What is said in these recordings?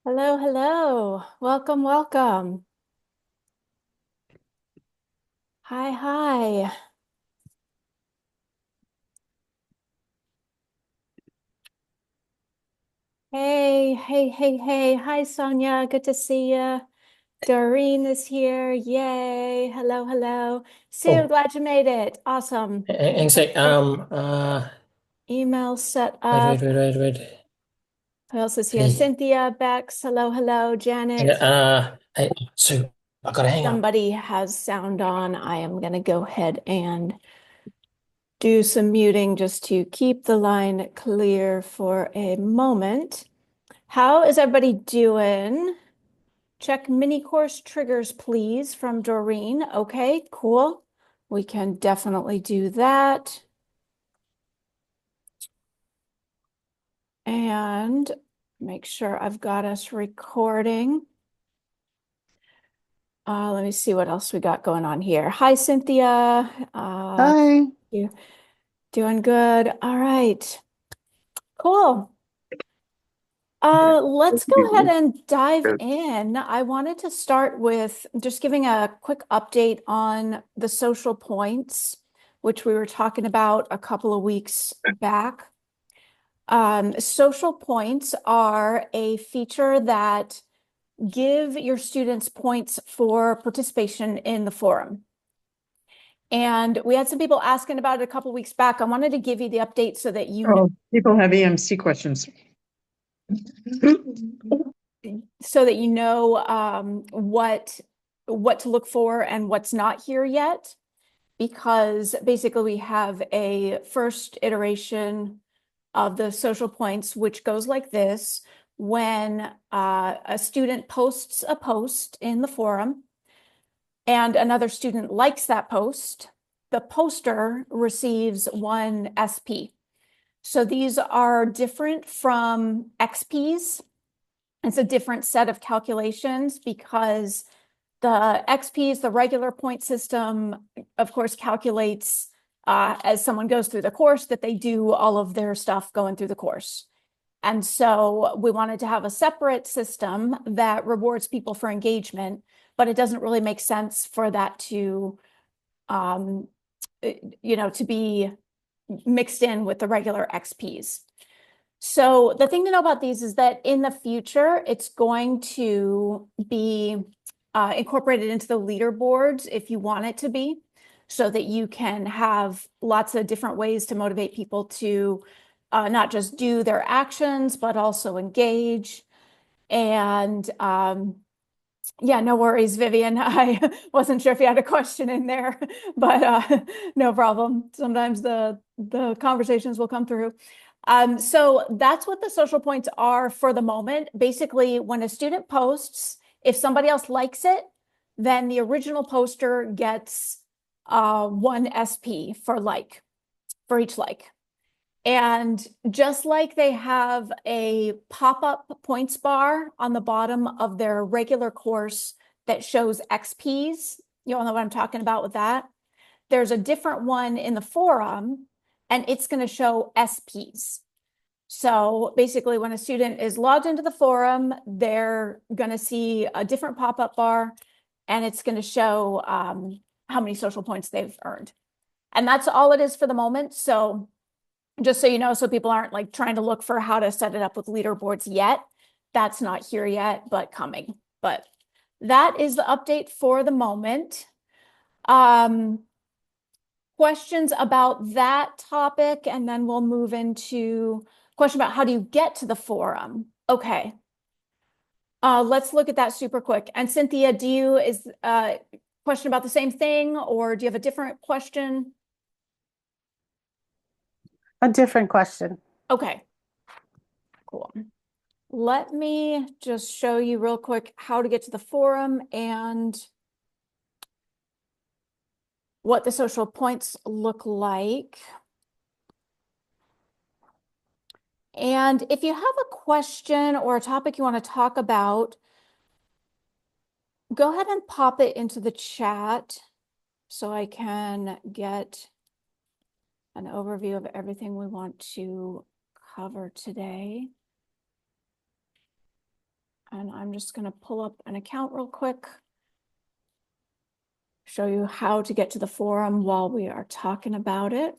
Hello, hello. Welcome, welcome. Hi, hi. Hey, hey, hey, hey. Hi, Sonia. Good to see you. Doreen is here. Yay. Hello, hello. Sue, Oh, glad you made it. Awesome. hang sec. Okay. Email set Wait, wait, up. wait, wait, wait. Who else is here? Hey, Cynthia, Bex. Hello, hello. yeah, Janet. hey, Sue, I gotta hang up. Somebody has sound on. I am going to go ahead and do some muting just to keep the line clear for a moment. How is everybody doing? Check mini course triggers, please, from Doreen. Okay, cool. We can definitely do that. And make sure I've got us recording. Let me see what else we got going on here. Hi, Cynthia. Hi. You doing good? All right, cool. Let's go ahead and dive in. I wanted to start with just giving a quick update on the social points, which we were talking about a couple of weeks back. Social points are a feature that give your students points for participation in the forum. And we had some people asking about it a couple of weeks back. I wanted to give you the update so that you know Oh, people have EMC questions. what to look for and what's not here yet, because basically we have a first iteration of the social points, which goes like this. When a student posts a post in the forum and another student likes that post, the poster receives one SP. So these are different from XPs. It's a different set of calculations because the XPs, the regular point system, of course, calculates as someone goes through the course that they do all of their stuff going through the course. And so we wanted to have a separate system that rewards people for engagement, but it doesn't really make sense for that to, um, to be mixed in with the regular XPs. So the thing to know about these is that in the future, it's going to be incorporated into the leaderboards if you want it to be, so that you can have lots of different ways to motivate people to not just do their actions, but also engage. And yeah, no worries, Vivian. I wasn't sure if you had a question in there, but no problem. Sometimes the conversations will come through. So that's what the social points are for the moment. Basically, when a student posts, if somebody else likes it, then the original poster gets one SP for each like. And just like they have a pop-up points bar on the bottom of their regular course that shows XPs, you all know what I'm talking about with that. There's a different one in the forum, and it's going to show SPs. So basically, when a student is logged into the forum, they're going to see a different pop-up bar, and it's going to show how many social points they've earned. And that's all it is for the moment. So just so you know, so people aren't like trying to look for how to set it up with leaderboards yet. That's not here yet, but coming. But that is the update for the moment. Um, Questions about that topic, and then we'll move into question about how do you get to the forum. Okay. Let's look at that super quick. And Cynthia, is question about the same thing, or do you have a different question? A different question. Okay, cool. Let me just show you real quick how to get to the forum and what the social points look like. And if you have a question or a topic you want to talk about, go ahead and pop it into the chat so I can get an overview of everything we want to cover today. And I'm just going to pull up an account real quick, show you how to get to the forum while we are talking about it.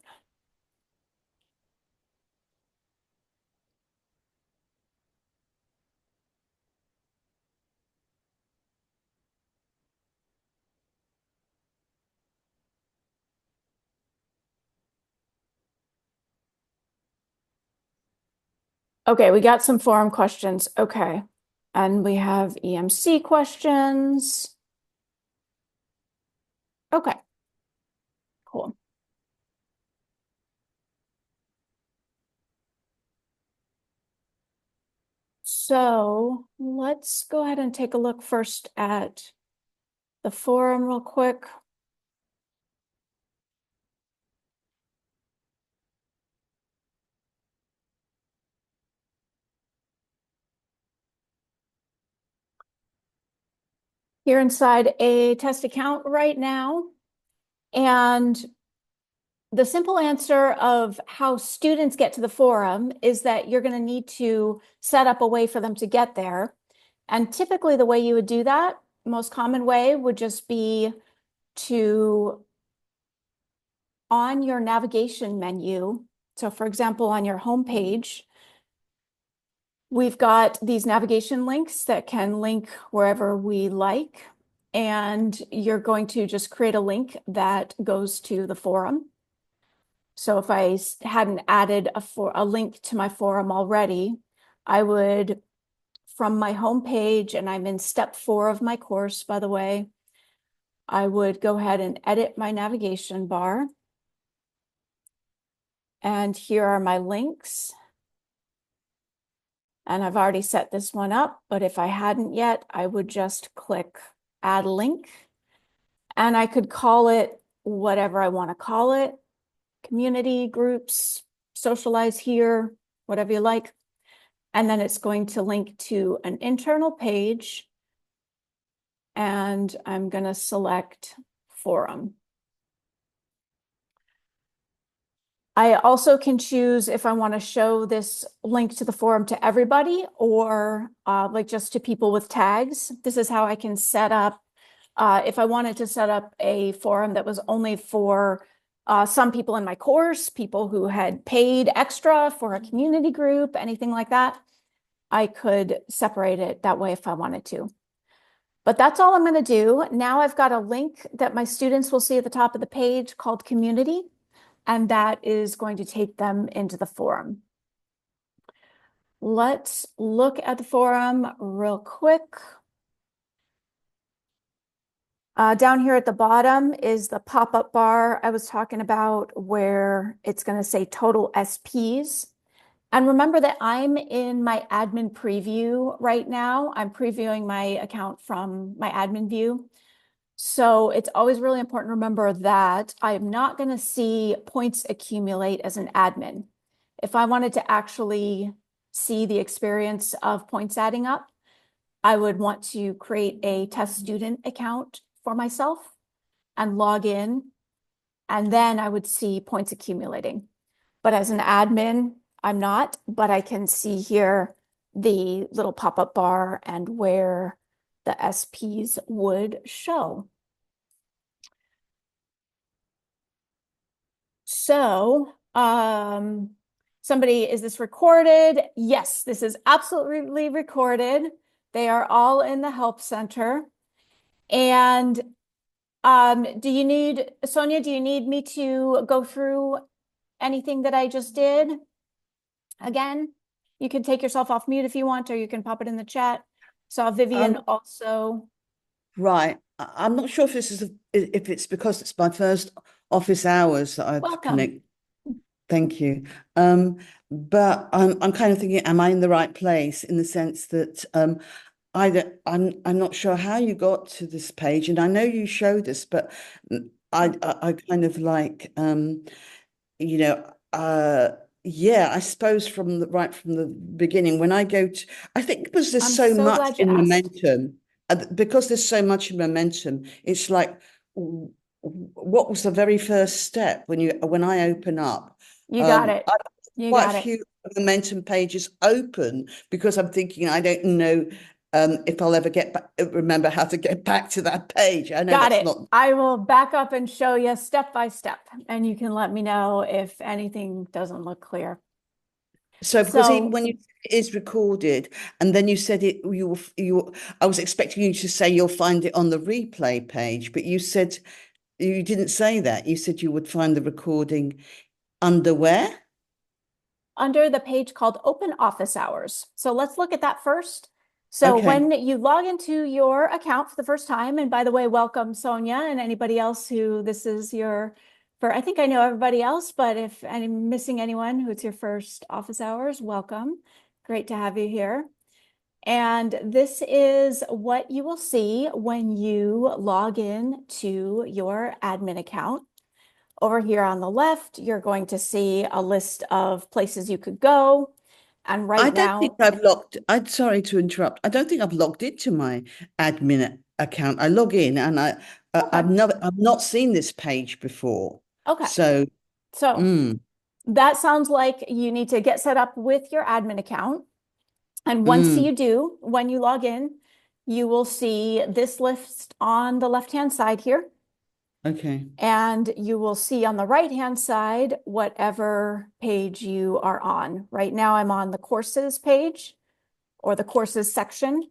Okay, we got some forum questions. Okay. And we have EMC questions. Okay, cool. So let's go ahead and take a look first at the forum real quick. Here inside a test account right now. And the simple answer of how students get to the forum is that you're going to need to set up a way for them to get there. And typically the way you would do that, most common way would just be to, on your navigation menu. So for example, on your home page, we've got these navigation links that can link wherever we like. And you're going to just create a link that goes to the forum. So if I hadn't added a link to my forum already, I would, from my home page, and I'm in step 4 of my course, by the way, I would go ahead and edit my navigation bar. And here are my links. And I've already set this one up, but if I hadn't yet, I would just click add link. And I could call it whatever I want to call it. Community, groups, socialize here, whatever you like. And then it's going to link to an internal page. And I'm going to select forum. I also can choose if I want to show this link to the forum to everybody or like just to people with tags. This is how I can set up, if I wanted to set up a forum that was only for some people in my course, people who had paid extra for a community group, anything like that, I could separate it that way if I wanted to. But that's all I'm going to do. Now I've got a link that my students will see at the top of the page called Community, and that is going to take them into the forum. Let's look at the forum real quick. Down here at the bottom is the pop-up bar I was talking about where it's going to say total SPs. And remember that I'm in my admin preview right now. I'm previewing my account from my admin view. So it's always really important to remember that I am not going to see points accumulate as an admin. If I wanted to actually see the experience of points adding up, I would want to create a test student account for myself and log in, and then I would see points accumulating. But as an admin, I'm not, but I can see here the little pop-up bar and where the SPs would show. So, somebody, is this recorded? Yes, this is absolutely recorded. They are all in the help center. And do you need, Sonia, do you need me to go through anything that I just did? Again, you can take yourself off mute if you want, or you can pop it in the chat. Saw Vivian also. Right. I'm not sure if this is if it's because it's my first office hours that I've Welcome. connected. Thank you. But I'm kind of thinking, am I in the right place in the sense that I'm not sure how you got to this page, and I know you showed us, but I kind of like you know yeah, I suppose from the beginning when I go to, I think because there's I'm so so much glad you in asked. momentum, because there's so much in momentum, it's like what was the very first step when I open up? You got it. I've You quite got a it. few momentum pages open because I'm thinking I don't know if I'll ever remember how to get back to that page. I know Got that's it. not. I will back up and show you step by step, and you can let me know if anything doesn't look clear. So because even So when it is recorded, and then you said it, I was expecting you to say you'll find it on the replay page, but you said you didn't say that. You said you would find the recording under where? under the page called Open Office Hours. So let's look at that first. So Okay. when you log into your account for the first time, and by the way, welcome Sonia and anybody else who this is I think I know everybody else, but if I'm missing anyone who it's your first office hours, welcome. Great to have you here. And this is what you will see when you log in to your admin account. Over here on the left, you're going to see a list of places you could go. And I right don't think now, I'm sorry to interrupt. I don't think I've logged into my admin account. I log in and okay, I've not seen this page before. okay. So, So mm, that sounds like you need to get set up with your admin account. And once mm, you do, when you log in, you will see this list on the left-hand side here. okay. And you will see on the right-hand side whatever page you are on. Right now, I'm on the courses page or the courses section.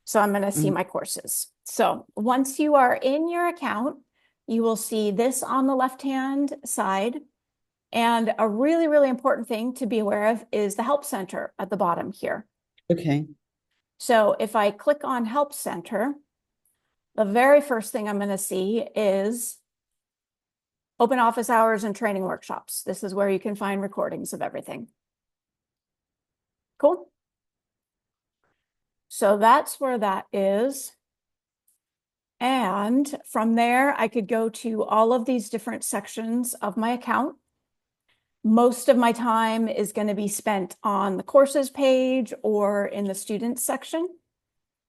So I'm going to see Mm, my courses. So once you are in your account, you will see this on the left-hand side. And a really, really important thing to be aware of is the Help Center at the bottom here. okay. So if I click on Help Center, the very first thing I'm going to see is open office hours and training workshops. This is where you can find recordings of everything. Cool. So that's where that is. And from there, I could go to all of these different sections of my account. Most of my time is going to be spent on the courses page or in the students section,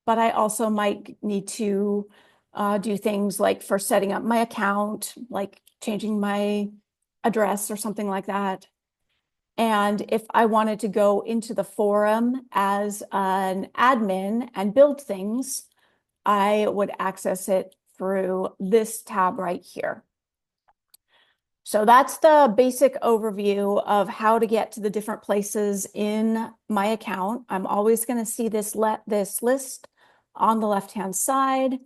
but I also might need to do things like for setting up my account, like changing my address or something like that. And if I wanted to go into the forum as an admin and build things, I would access it through this tab right here. So that's the basic overview of how to get to the different places in my account. I'm always going to see this list on the left-hand side.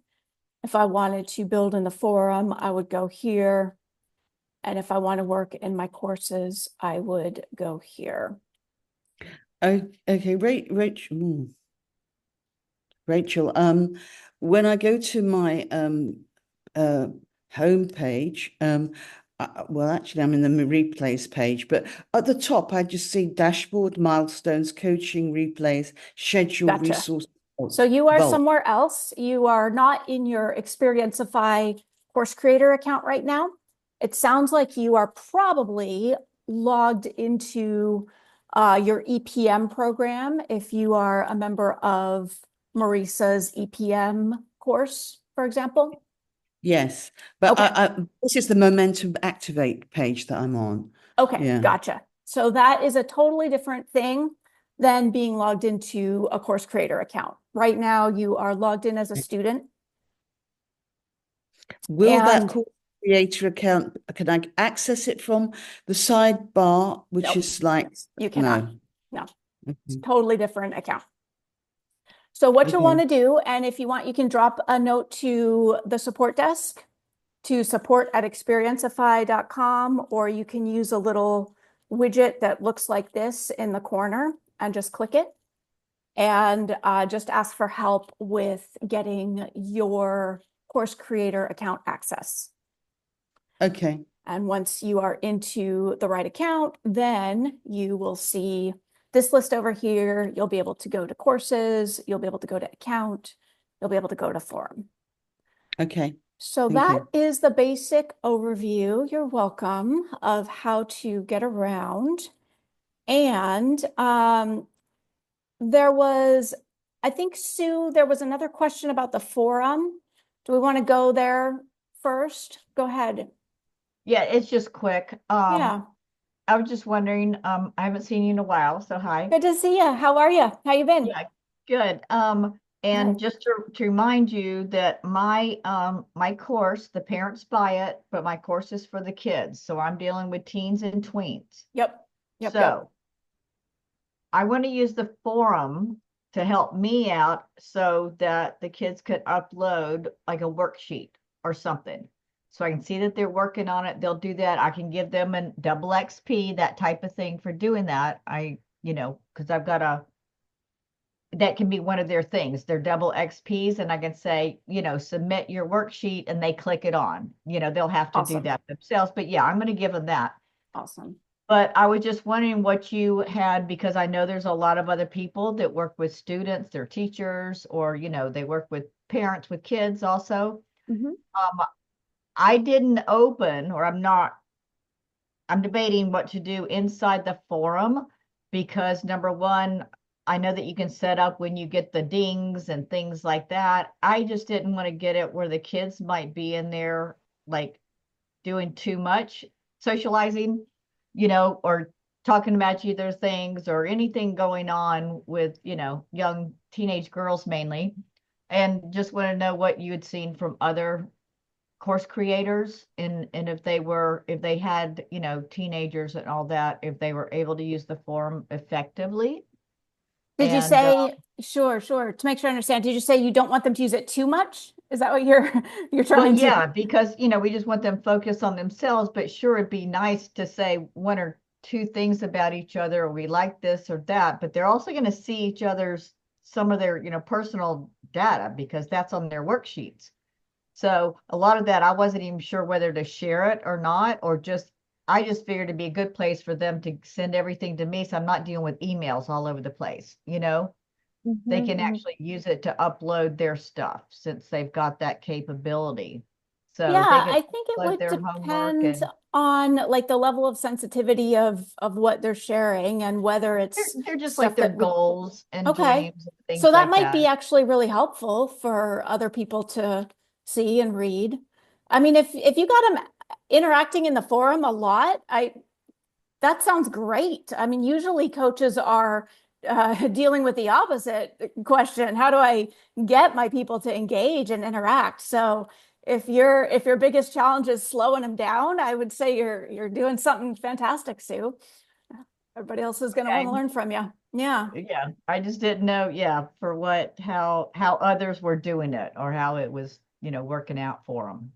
If I wanted to build in the forum, I would go here. And if I want to work in my courses, I would go here. Oh, okay. Rachel, when I go to my home page, well, actually, I'm in the replays page, but at the top, I just see dashboard, milestones, coaching, replays, schedule, Gotcha. resource. So you are Vault. somewhere else. You are not in your Xperiencify course creator account right now. It sounds like you are probably logged into your EPM program if you are a member of Marisa's EPM course, for example. Yes, but Okay. this is the Momentum Activate page that I'm on. Okay, Yeah. gotcha. So that is a totally different thing than being logged into a course creator account. Right now, you are logged in as a student. Will that And course creator account, can I access it from the sidebar, which nope, is like, you cannot. no. No, it's a Okay. totally different account. So what you'll Okay. want to do, and if you want, you can drop a note to the support desk to support@xperiencify.com, or you can use a little widget that looks like this in the corner and just click it and just ask for help with getting your course creator account access. Okay. And once you are into the right account, then you will see this list over here. You'll be able to go to courses, you'll be able to go to account, you'll be able to go to forum. Okay. So Thank that you. is the basic overview, you're welcome, of how to get around. And there was, I think, Sue, there was another question about the forum. Do we want to go there first? Go ahead. Yeah, it's just quick. Yeah, I was just wondering, I haven't seen you in a while, so hi. good to see you. How are you? How you been? Yeah, good. And Okay. just to remind you that my course, the parents buy it, but my course is for the kids. So I'm dealing with teens and tweens. Yep. Yep. So I want to use the forum to help me out so that the kids could upload like a worksheet or something. So I can see that they're working on it. They'll do that. I can give them a double XP, that type of thing for doing that. Because I've got that can be one of their things. They're double XPs, and I can say, submit your worksheet, and they click it on. They'll have to do Awesome. that themselves. But yeah, I'm going to give them that. Awesome. But I was just wondering what you had, because I know there's a lot of other people that work with students, they're teachers, or, they work with parents with kids also. Mhm. I didn't open, or I'm debating what to do inside the forum because number one, I know that you can set up when you get the dings and things like that. I just didn't want to get it where the kids might be in there like doing too much socializing, or talking about either things or anything going on with, young teenage girls mainly. And just want to know what you had seen from other course creators and if they had, teenagers and all that, if they were able to use the forum effectively. Did you And say, sure, to make sure I understand, did you say you don't want them to use it too much? Is that what you're well, trying to? yeah, because we just want them focused on themselves, but sure, it'd be nice to say one or two things about each other, or we like this or that, but they're also going to see each other's some of their, personal data because that's on their worksheets. So a lot of that, I wasn't even sure whether to share it or not, or I just figured it'd be a good place for them to send everything to me. So I'm not dealing with emails all over the place, they can actually use it to upload their stuff since they've got that capability. So they Yeah, can I think it upload would their homework depend and on like the level of sensitivity of what they're sharing and whether it's they're just like stuff their that would. goals and Okay. dreams and So things that like might be that. actually really helpful for other people to see and read. I mean, if you got them interacting in the forum a lot, that sounds great. I mean, usually coaches are dealing with the opposite question. How do I get my people to engage and interact? So if your biggest challenge is slowing them down, I would say you're doing something fantastic, Sue. Everybody else is going to want to Okay. learn from you. Yeah. Yeah, I just didn't know, yeah, for how others were doing it or how it was, working out for them.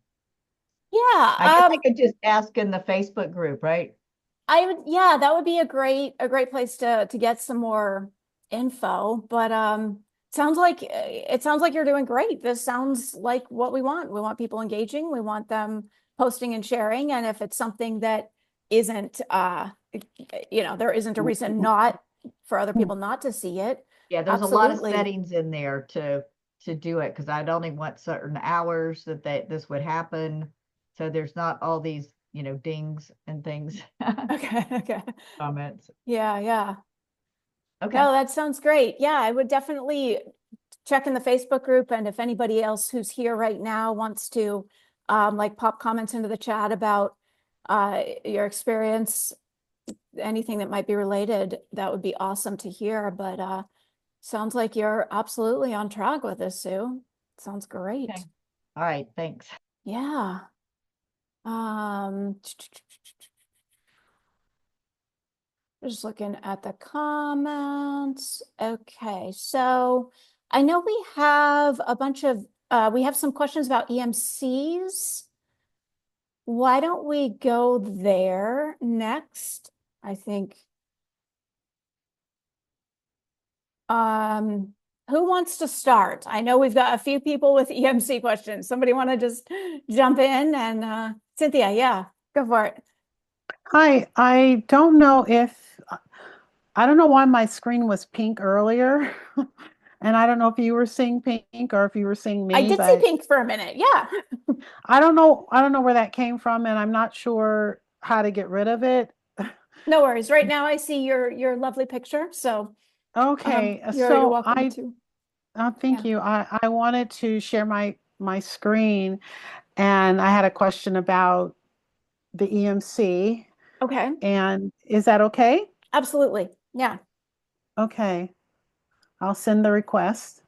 Yeah. I guess I could just ask in the Facebook group, right? Yeah, that would be a great place to get some more info. But it sounds like you're doing great. This sounds like what we want. We want people engaging. We want them posting and sharing. And if it's something that isn't, there isn't a reason not for other people not to see it. Yeah, there's a lot of Absolutely. settings in there to do it because I'd only want certain hours that this would happen. So there's not all these, dings and things, Okay. Okay. comments. Yeah. Yeah. Okay. No, that sounds great. Yeah, I would definitely check in the Facebook group. And if anybody else who's here right now wants to like pop comments into the chat about your experience, anything that might be related, that would be awesome to hear. But sounds like you're absolutely on track with this, Sue. Sounds great. Okay. All right. Thanks. Yeah. Um, Just looking at the comments. Okay, so I know we have a bunch of we have some questions about EMCs. Why don't we go there next? I think. Who wants to start? I know we've got a few people with EMC questions. Somebody want to just jump in and Cynthia, yeah, go for it. Hi, I don't know why my screen was pink earlier. And I don't know if you were seeing pink or if you were seeing I me, did see but pink for a minute. Yeah. I don't know where that came from, and I'm not sure how to get rid of it. No worries. Right now I see your lovely picture. So Okay, you're so welcome to. thank Yeah. you. I wanted to share my screen, and I had a question about the EMC. Okay. And is that okay? Absolutely. Yeah. Okay, I'll send the request.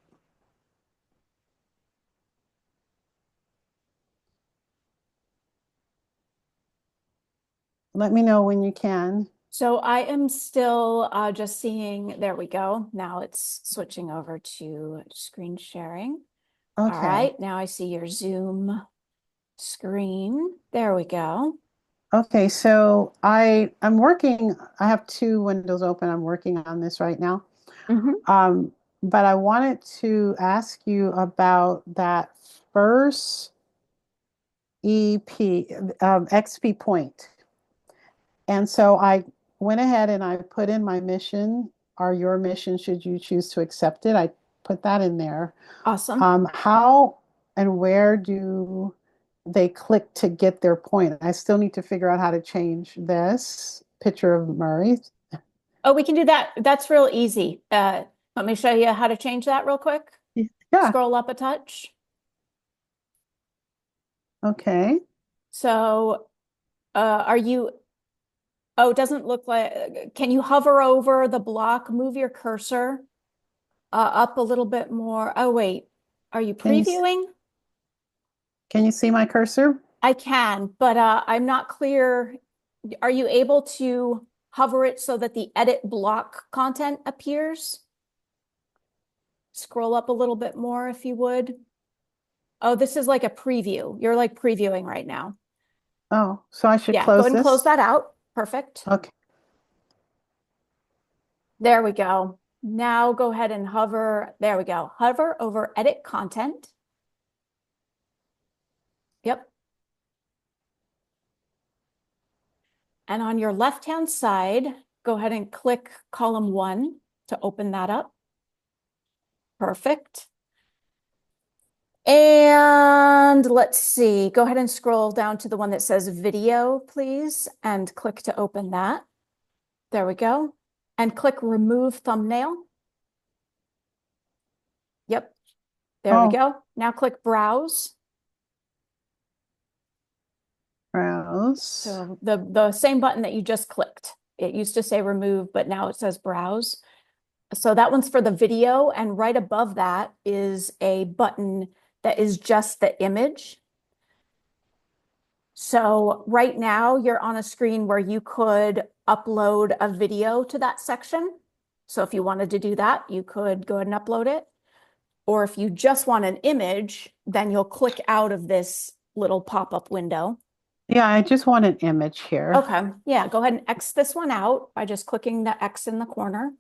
Let me know when you can. So I am still just seeing, there we go. Now it's switching over to screen sharing. All Okay. right, now I see your Zoom screen. There we go. Okay, so I'm working, I have two windows open. I'm working on this right now. Mhm. But I wanted to ask you about that first EP, XP point. And so I went ahead and I put in my mission, or your mission, should you choose to accept it. I put that in there. Awesome. How and where do they click to get their point? I still need to figure out how to change this picture of Murray. Oh, we can do that. That's real easy. Let me show you how to change that real quick. Yeah, Scroll up a touch. okay. So, are you, oh, it doesn't look like, can you hover over the block, move your cursor up a little bit more? Oh, wait, are you Can you previewing? can you see my cursor? I can, but I'm not clear. Are you able to hover it so that the edit block content appears? Scroll up a little bit more if you would. Oh, this is like a preview. You're like previewing right now. Oh, so I should Yeah, go close ahead and close this? that out. Perfect. Okay. There we go. Now go ahead and hover. There we go. Hover over edit content. Yep. And on your left-hand side, go ahead and click column 1 to open that up. Perfect. And let's see, go ahead and scroll down to the one that says video, please, and click to open that. There we go. And click remove thumbnail. Yep. There we Oh, go. Now click browse. browse. So the same button that you just clicked. It used to say remove, but now it says browse. So that one's for the video, and right above that is a button that is just the image. So right now you're on a screen where you could upload a video to that section. So if you wanted to do that, you could go ahead and upload it. Or if you just want an image, then you'll click out of this little pop-up window. Yeah, I just want an image here. Okay, yeah, go ahead and X this one out by just clicking the X in the corner.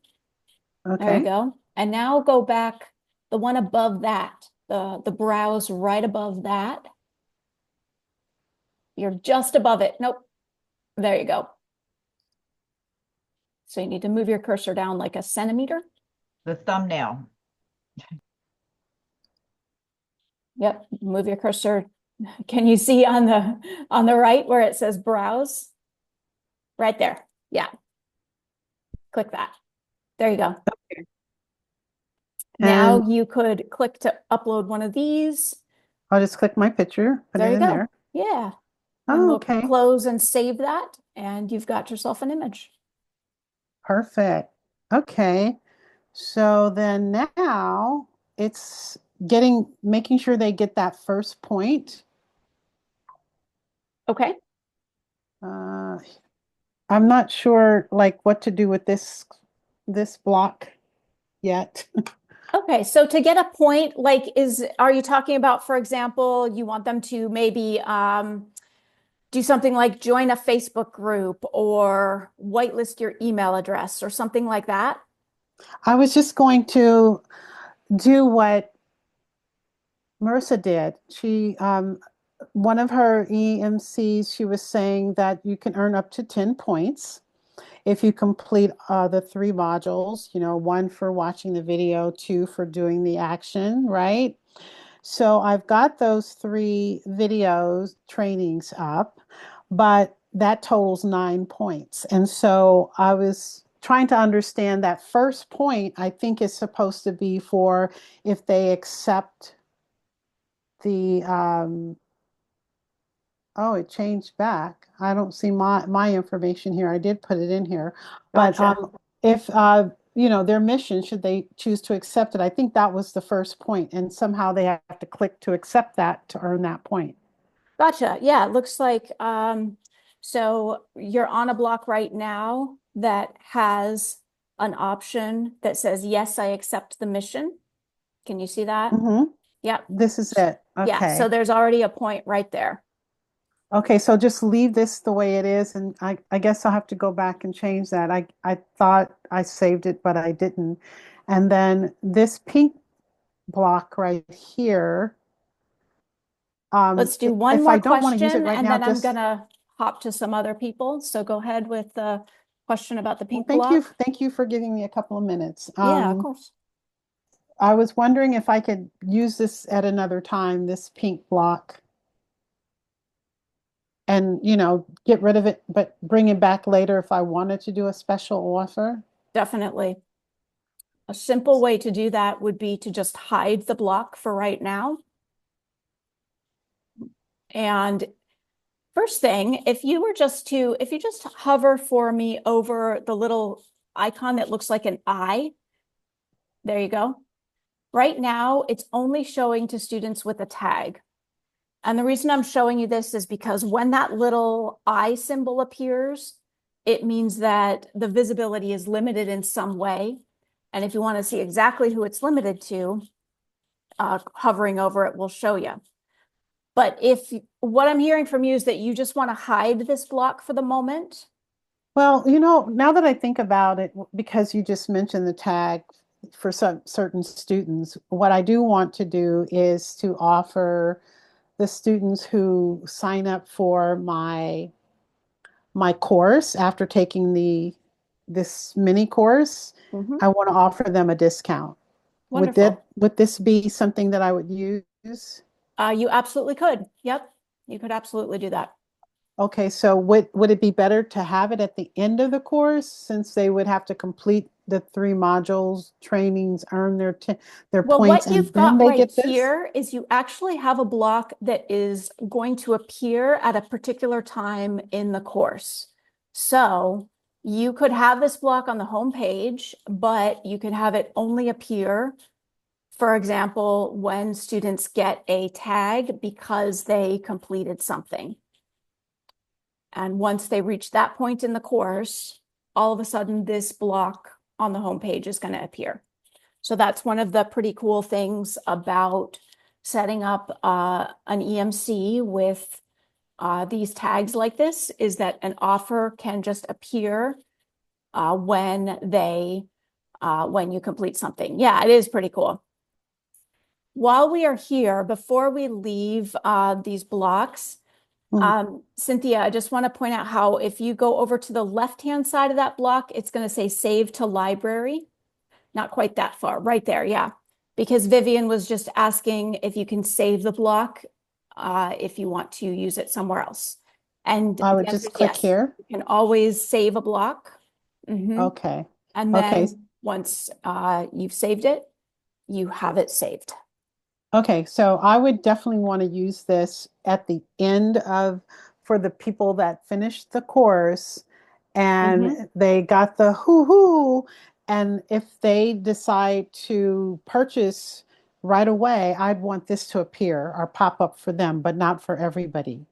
There you Okay. go. And now go back, the one above that, the browse right above that. You're just above it. Nope. There you go. So you need to move your cursor down like a centimeter. The thumbnail. Yep, move your cursor. Can you see on the right where it says browse? Right there. Yeah. Click that. There you go. Now And you could click to upload one of these. I'll just click my picture, put There it you in go. there. Yeah. And Oh, we'll okay. close and save that, and you've got yourself an image. Perfect. Okay. So then now it's making sure they get that first point. Okay. Uh, I'm not sure like what to do with this block yet. Okay, so to get a point, like are you talking about, for example, you want them to maybe do something like join a Facebook group or whitelist your email address or something like that? I was just going to do what Marissa did. One of her EMCs, she was saying that you can earn up to 10 points if you complete the 3 modules, one for watching the video, 2 for doing the action, right? So I've got those 3 videos trainings up, but that totals 9 points. And so I was trying to understand that first point, I think is supposed to be for if they accept the oh, it changed back. I don't see my information here. I did put it in here. But Gotcha. if their mission, should they choose to accept it, I think that was the first point, and somehow they have to click to accept that to earn that point. Gotcha. Yeah, it looks like So you're on a block right now that has an option that says, yes, I accept the mission. Can you see that? Mm-hmm. Yep. This is it. Yeah, so Okay. there's already a point right there. Okay, so just leave this the way it is, and I guess I'll have to go back and change that. I thought I saved it, but I didn't. And then this pink block right here, Let's do one if more I don't want to use it question, right and now, then I'm just gonna hop to some other people. So go ahead with the question about the well, pink block. thank you for giving me a couple of minutes. Yeah, of course. I was wondering if I could use this at another time, this pink block, and get rid of it, but bring it back later if I wanted to do a special offer. Definitely. A simple way to do that would be to just hide the block for right now. And first thing, if you just hover for me over the little icon that looks like an eye, there you go. Right now, it's only showing to students with a tag. And the reason I'm showing you this is because when that little eye symbol appears, it means that the visibility is limited in some way. And if you want to see exactly who it's limited to, hovering over it will show you. But if what I'm hearing from you is that you just want to hide this block for the moment. Well, now that I think about it, because you just mentioned the tag for some certain students, what I do want to do is to offer the students who sign up for my course after taking this mini course, Mhm. I want to offer them a discount. Wonderful. Would this be something that I would use? You absolutely could. Yep. You could absolutely do that. Okay, so would it be better to have it at the end of the course since they would have to complete the 3 modules, trainings, earn their Well, points, what and you've then got they right get this? here is you actually have a block that is going to appear at a particular time in the course. So you could have this block on the home page, but you could have it only appear, for example, when students get a tag because they completed something. And once they reach that point in the course, all of a sudden this block on the home page is going to appear. So that's one of the pretty cool things about setting up an EMC with these tags like this is that an offer can just appear when you complete something. Yeah, it is pretty cool. While we are here, before we leave these blocks, Cynthia, I just want to point out how if you go over to the left-hand side of that block, it's going to say save to library. Not quite that far, right there, yeah. Because Vivian was just asking if you can save the block if you want to use it somewhere else. And I the would answer just is click yes. here. You can always save a block. Okay. And Okay. then once you've saved it, you have it saved. Okay, so I would definitely want to use this at the end for the people that finished the course and they got the hoo-hoo. And if they decide to purchase right away, I'd want this to appear or pop up for them, but not for everybody.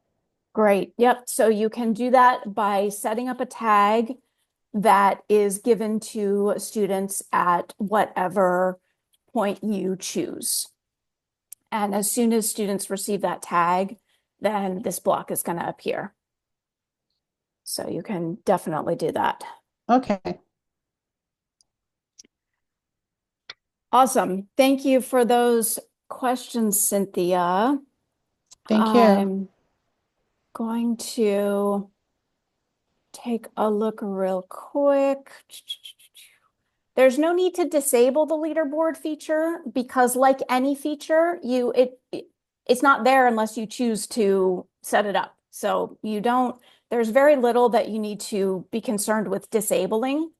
Great. Yep. So you can do that by setting up a tag that is given to students at whatever point you choose. And as soon as students receive that tag, then this block is going to appear. So you can definitely do that. Okay. Awesome. Thank you for those questions, Cynthia. Thank you. I'm going to take a look real quick. There's no need to disable the leaderboard feature because like any feature, it's not there unless you choose to set it up. So there's very little that you need to be concerned with disabling.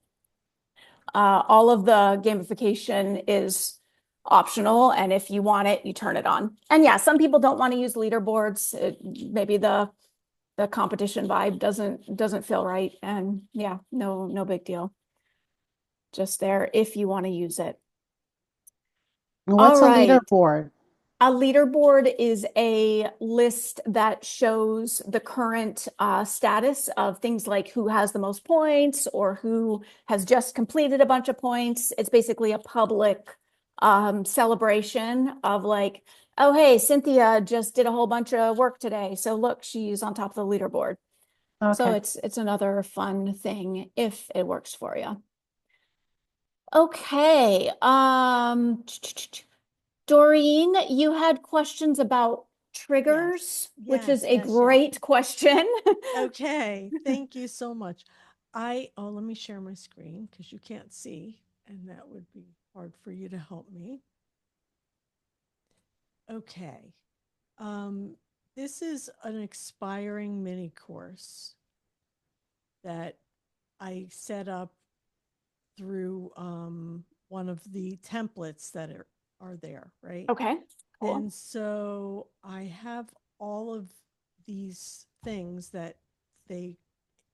All of the gamification is optional, and if you want it, you turn it on. And yeah, some people don't want to use leaderboards. Maybe the competition vibe doesn't feel right, and yeah, no big deal. Just there if you want to use it. What's All a right. leaderboard? A leaderboard is a list that shows the current status of things like who has the most points or who has just completed a bunch of points. It's basically a public celebration of like, oh, hey, Cynthia just did a whole bunch of work today. So look, she's on top of the leaderboard. So Okay. it's another fun thing if it works for you. Okay. Doreen, you had questions about triggers, which is a Yes. great question. Okay, thank you so much. Let me share my screen because you can't see, and that would be hard for you to help me. Okay. Um, this is an expiring mini course that I set up through one of the templates that are there, right? Okay, cool. And so I have all of these things that they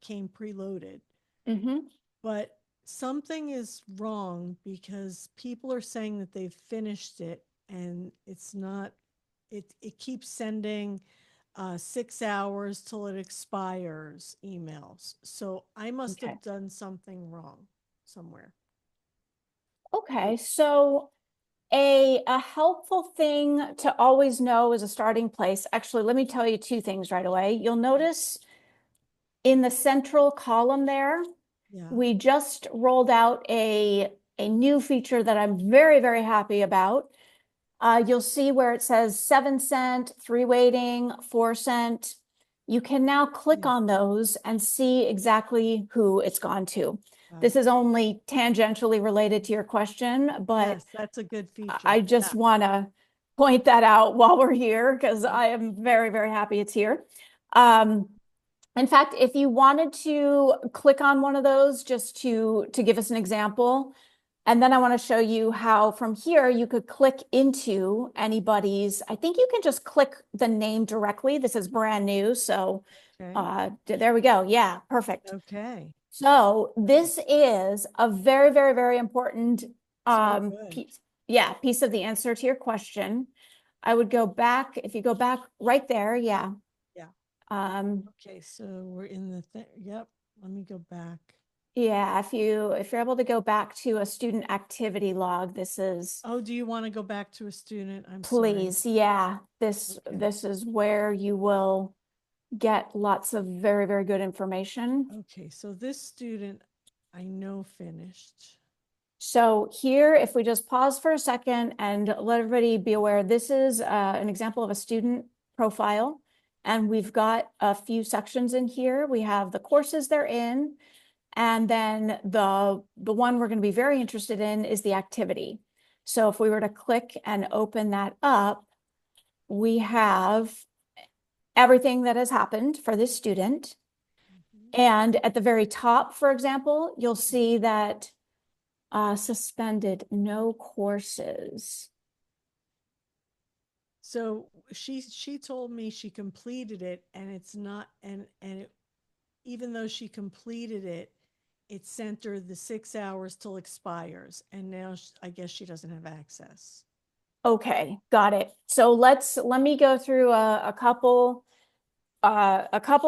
came preloaded, Mm-hmm. but something is wrong because people are saying that they've finished it and it's not, it keeps sending 6 hours till it expires emails. So I must Okay. have done something wrong somewhere. Okay, so a helpful thing to always know as a starting place. Actually, let me tell you two things right away. You'll notice in the central column there, Yeah. we just rolled out a new feature that I'm very, very happy about. You'll see where it says 7 cent, 3 waiting, 4 cent. You can now click Yeah. on those and see exactly who it's gone to. Got This it. is only tangentially related to your question, but Yes, that's a good feature. I just Yeah. want to point that out while we're here because Okay. I am very, very happy it's here. Um, in fact, if you wanted to click on one of those just to give us an example, and then I want to show you how from here you could click into anybody's, I think you can just click the name directly. This is brand new. So Okay. there we go. Yeah, perfect. Okay. So this is a very, very, very important So good. piece of the answer to your question. I would go back, if you go back right there, yeah. Yeah. Um, Okay, so we're in the thing. Yep. Let me go back. yeah, if you're able to go back to a student activity log, this is Oh, do you want to go back to a student? I'm sorry. please, yeah, this Okay. is where you will get lots of very, very good information. Okay, so this student I know finished. So here, if we just pause for a second and let everybody be aware, this is an example of a student profile. And we've got a few sections in here. We have the courses they're in. And then the one we're going to be very interested in is the activity. So if we were to click and open that up, we have everything that has happened for this student. And at the very top, for example, you'll see that suspended, no courses. So she told me she completed it and it's not and it, even though she completed it, it sent her the 6 hours till expires and now I guess she doesn't have access. Okay, got it. So let me go through a couple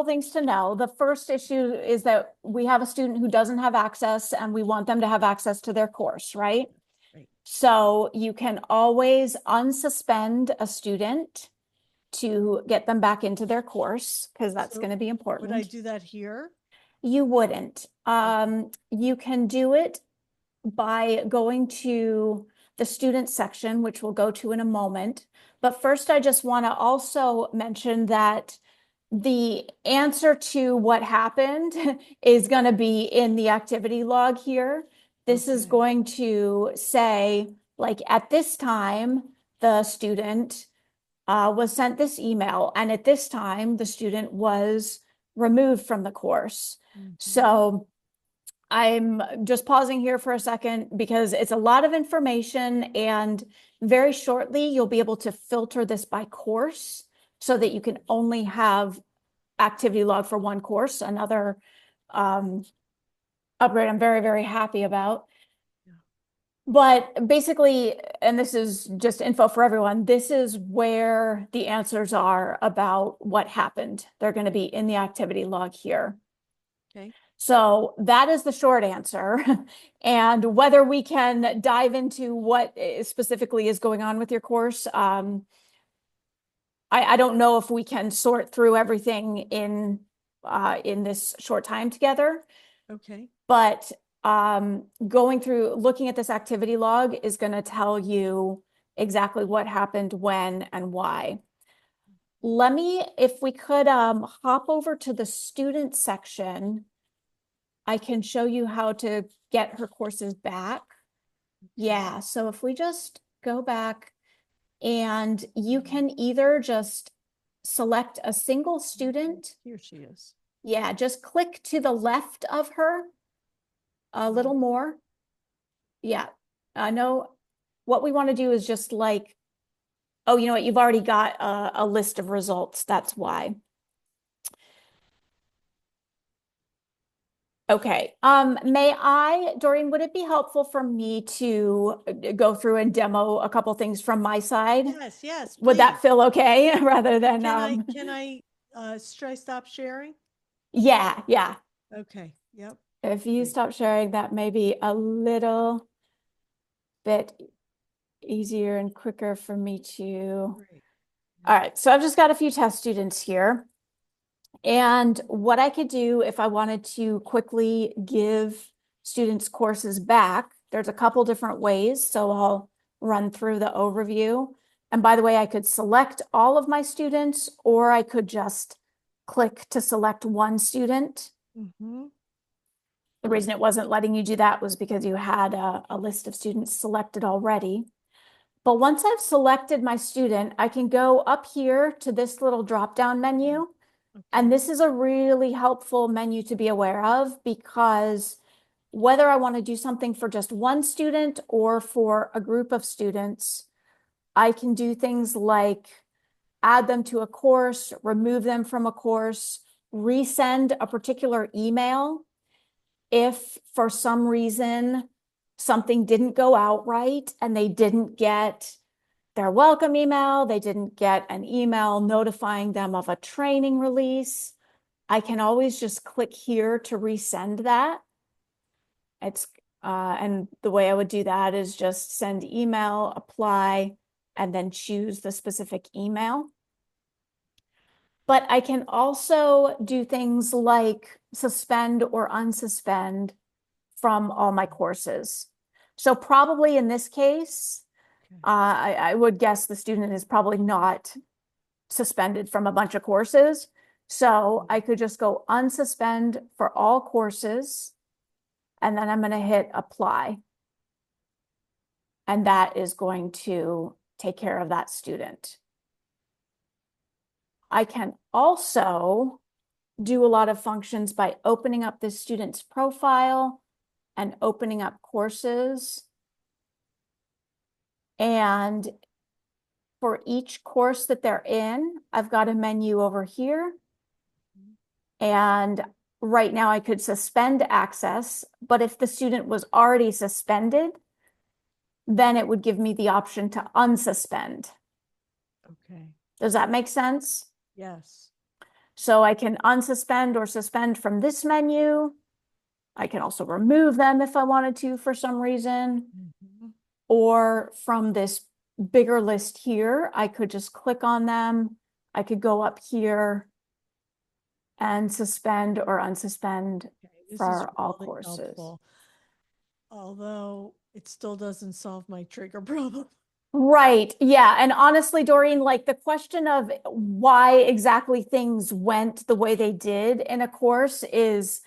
things to know. The first issue is that we have a student who doesn't have access and we want them to have access to their course, right? Right. So you can always unsuspend a student to get them back into their course because that's So going to be important. would I do that here? You wouldn't. You can do it by going to the student section, which we'll go to in a moment. But first, I just want to also mention that the answer to what happened is going to be in the activity log here. This is Okay. going to say, like, at this time, the student was sent this email, and at this time, the student was removed from the course. So I'm just pausing here for a second because it's a lot of information, and very shortly you'll be able to filter this by course so that you can only have activity log for one course. Another upgrade I'm very, very happy about. Yeah. But basically, and this is just info for everyone, this is where the answers are about what happened. They're going to be in the activity log here. Okay. So that is the short answer. And whether we can dive into what specifically is going on with your course, I don't know if we can sort through everything in this short time together. Okay. But going through, looking at this activity log is going to tell you exactly what happened, when, and why. Let me, if we could hop over to the student section, I can show you how to get her courses back. Yeah, so if we just go back, and you can either just select a single student. Here she is. Yeah, just click to the left of her a little more. Yeah, I know what we want to do is just like, oh, you know what? You've already got a list of results. That's why. Okay. May I, Doreen, would it be helpful for me to go through and demo a couple things from my side? Yes, yes, Would that please. feel okay rather than Can I should I stop sharing? yeah. Okay. Yep. If you Great. stop sharing, that may be a little bit easier and quicker for me to. Great. All right, so I've just got a few test students here. And what I could do if I wanted to quickly give students courses back, there's a couple different ways. So I'll run through the overview. And by the way, I could select all of my students, or I could just click to select one student. Mm-hmm. The reason it wasn't letting you do that was because you had a list of students selected already. But once I've selected my student, I can go up here to this little drop-down menu. And this is a really helpful menu to be aware of, because whether I want to do something for just one student or for a group of students, I can do things like add them to a course, remove them from a course, resend a particular email if for some reason something didn't go out right and they didn't get their welcome email, they didn't get an email notifying them of a training release, I can always just click here to resend that. And the way I would do that is just send email, apply, and then choose the specific email. But I can also do things like suspend or unsuspend from all my courses. So probably in this case, I would guess the student is probably not suspended from a bunch of courses. So I could just go unsuspend for all courses, and then I'm going to hit apply. And that is going to take care of that student. I can also do a lot of functions by opening up this student's profile and opening up courses. And for each course that they're in, I've got a menu over here. And right now I could suspend access, but if the student was already suspended, then it would give me the option to unsuspend. Okay. Does that make sense? Yes. So I can unsuspend or suspend from this menu. I can also remove them if I wanted to for some reason. Mm-hmm. Or from this bigger list here, I could just click on them. I could go up here and suspend or unsuspend for all really courses. helpful. Although it still doesn't solve my trigger problem. Right. Yeah. And honestly, Doreen, like the question of why exactly things went the way they did in a course is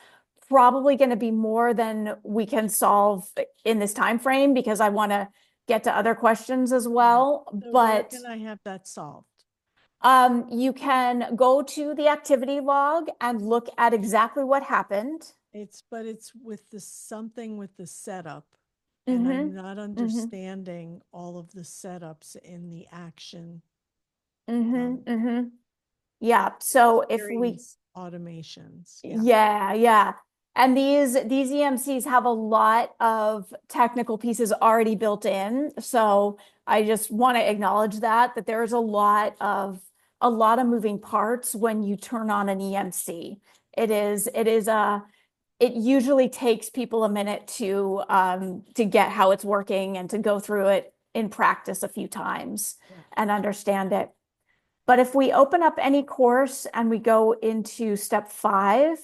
probably going to be more than we can solve in this time frame, because I want to get to other questions as well. So where But can I have that solved? you can go to the activity log and look at exactly what happened. But it's with the something with the setup. And I'm not understanding all of the setups in the action. Yeah. So if we automations. yeah. And these EMCs have a lot of technical pieces already built in. So I just want to acknowledge that there is a lot of moving parts when you turn on an EMC. It usually takes people a minute to get how it's working and to go through it in practice a few times and understand it. But if we open up any course and we go into step 5,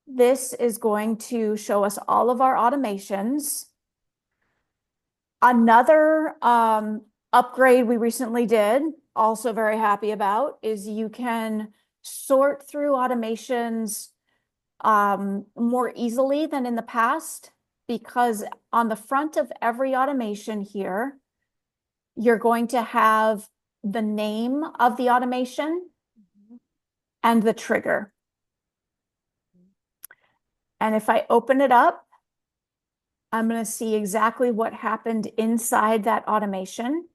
this is going to show us all of our automations. Another upgrade we recently did, also very happy about, is you can sort through automations more easily than in the past, because on the front of every automation here, you're going to have the name of the automation and the trigger. And if I open it up, I'm going to see exactly what happened inside that automation.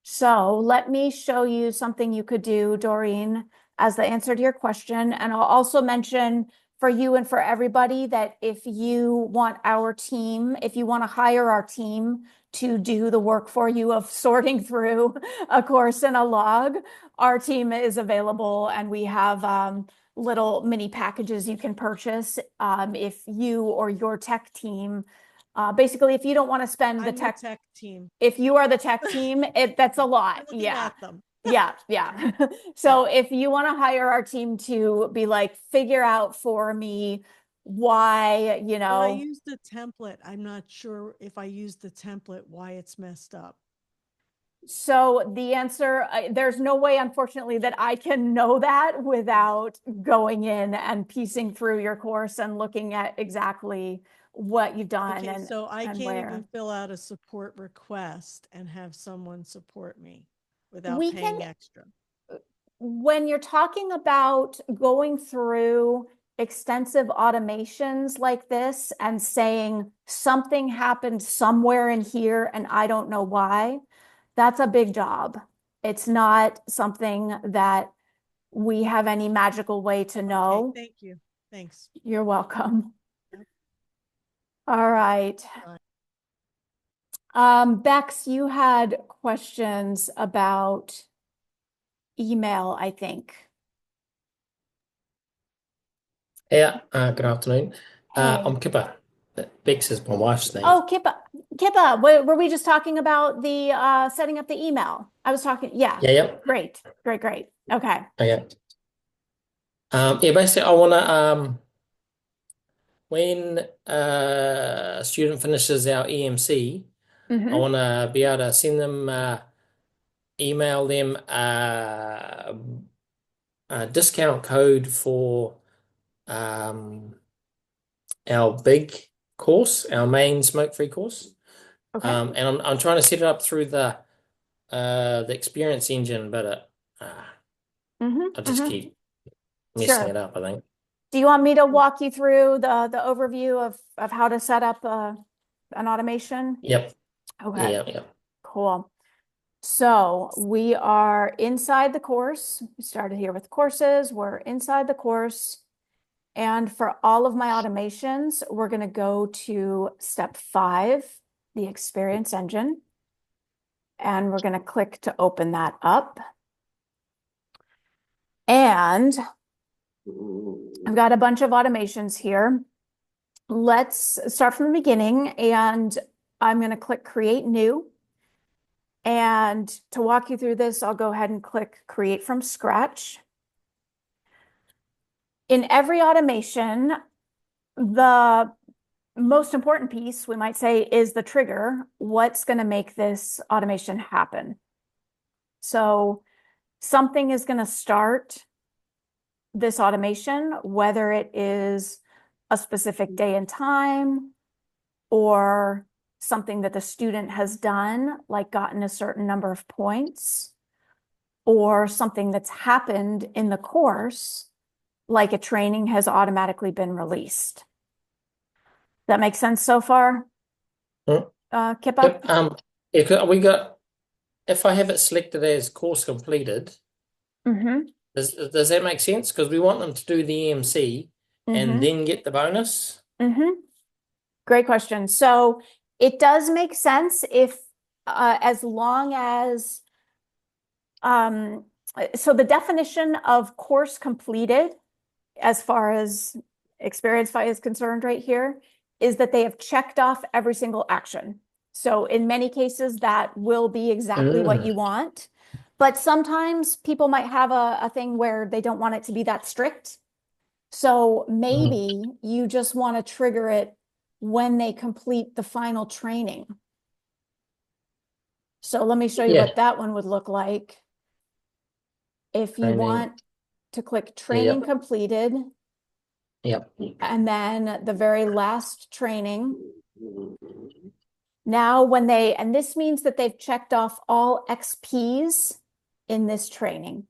So let me show you something you could do, Doreen, as the answer to your question. And I'll also mention for you and for everybody that if you want to hire our team to do the work for you of sorting through a course and a log, our team is available, and we have little mini packages you can purchase if you or your tech team. Basically, if you don't want to spend I'm the tech team. if you are the tech team, that's a lot. I'm looking at them. Yeah. So if you want to hire our team to be like, figure out for me why, But I used the template. I'm not sure if I used the template, why it's messed up. So the answer, there's no way, unfortunately, that I can know that without going in and piecing through your course and looking at exactly what you've done. Okay, so I and can't where. even fill out a support request and have someone support me without We paying can, extra. when you're talking about going through extensive automations like this and saying something happened somewhere in here and I don't know why, that's a big job. It's not something that we have any magical way to know. Okay, thank you. Thanks. You're welcome. Yep. All right. Bex, you had questions about email, I think. Yeah, good afternoon. Hey. I'm Kipper. Bex is my wife's name. Oh, Kippa, were we just talking about the setting up the email? I was talking, yeah. Yeah. Great. Okay. Okay. Basically I wanna when a student finishes our EMC, I wanna be able to send them email them a discount code for our big course, our main smoke-free course. Okay. And I'm trying to set it up through the experience engine, but I just keep messing it up, I think. Do you want me to walk you through the overview of how to set up an automation? Yep. Okay. Yeah. Cool. So we are inside the course. We started here with courses. We're inside the course. And for all of my automations, we're going to go to step 5, the experience engine. And we're going to click to open that up. And I've got a bunch of automations here. Let's start from the beginning, and I'm going to click create new. And to walk you through this, I'll go ahead and click create from scratch. In every automation, the most important piece, we might say, is the trigger. What's going to make this automation happen? So something is going to start this automation, whether it is a specific day and time or something that the student has done, like gotten a certain number of points, or something that's happened in the course, like a training has automatically been released. That makes sense so far? Kippa? Yep. We got, if I have it selected as course completed, Does that make sense? Because we want them to do the EMC and then get the bonus. Great question. So it does make sense if, as long as, so the definition of course completed, as far as Xperiencify is concerned right here, is that they have checked off every single action. So in many cases, that will be exactly what you want. But sometimes people might have a thing where they don't want it to be that strict. So maybe you just want to trigger it when they complete the final training. So let me show you what that one would look like. If you want to click training completed, and then the very last training. Now when they, and this means that they've checked off all XPs in this training.